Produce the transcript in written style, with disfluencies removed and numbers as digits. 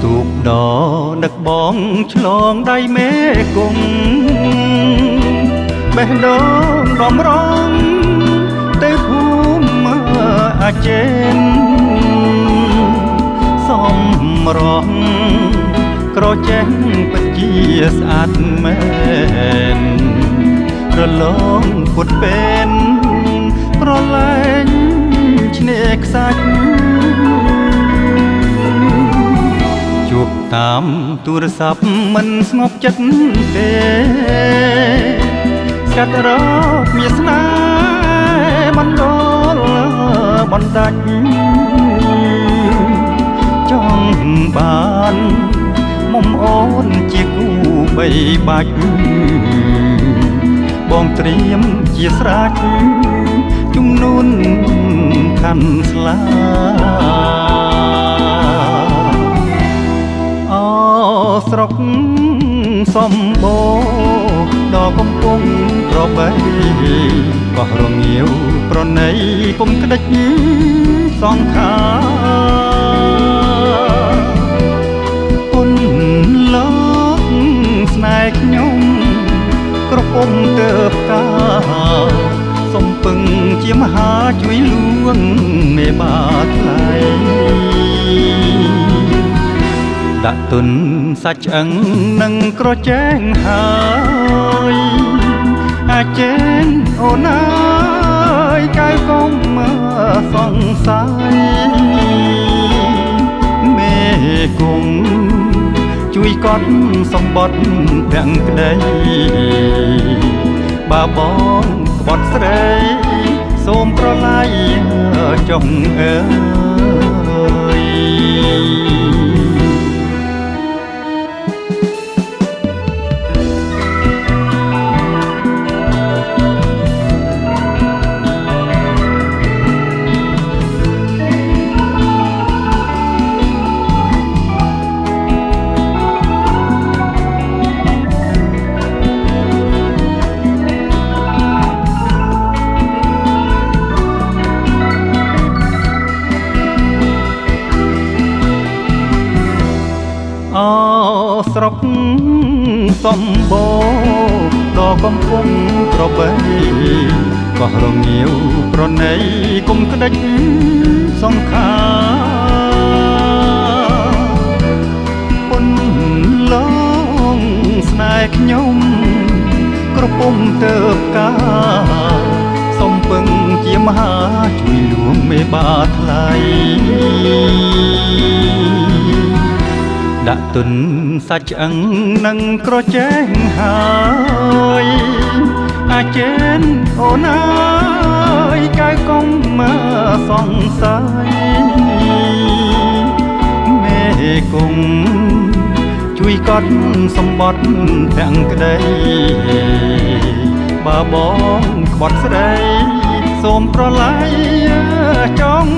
ទូកដដឹកបងឆ្លងដៃមេគង្គបេះដូងដំរងទៅភូមិអាចេនសំរងក្រចេះពិតជាស្អាតមែនរលងពុតពេលប្រលែងឆ្នេរខ្សាច់ជួបតាមទូរស័ព្ទមិនស្ងប់ចិត្តទេស្កាត់រកមានស្នេហ៍មិនដល់បណ្ដាច់ចង់បានមុំអូនជាគូបីបាច់បងត្រៀមជាស្រេចជំនួនខាន់ស្លាស្រុកសំបូរដល់កំពុងប្របីបោះរងាវប្រណីគុំក្តិចសងខាគុណលោកស្នេហ៍ខ្ញុំក្រពុំទៅផ្កាសុំពឹងជាមហាជួយលួងមេបាថ្លៃដាក់ទុនសាច់ឆ្អឹងនឹងក្រចែងហើយអាចចេញអូនអើយកៅកុំសង្ស័យមេគង្គជួយកត់សម្បត្តិទាំងក្តីបើបងក្បត់ស្រីសូមប្រឡាយចុងអើយស្រុកសំបូរដល់កំពុងប្របីកោះរងាវប្រណីគុំក្តិចសង្ខាពុនឡងស្នេហ៍ខ្ញុំក្រពុំទៅផ្កាសុំពឹងជាមហាជួយលួងមេបាថ្លៃដាក់ទុនសាច់ឆ្អឹងនឹងក្រចែងហើយអាចចេញអូនអើយកៅកុំសង្ស័យមេគង្គជួយកត់សម្បត្តិទាំងក្តីបើបងក្បត់ស្រីសូមប្រឡាយចង់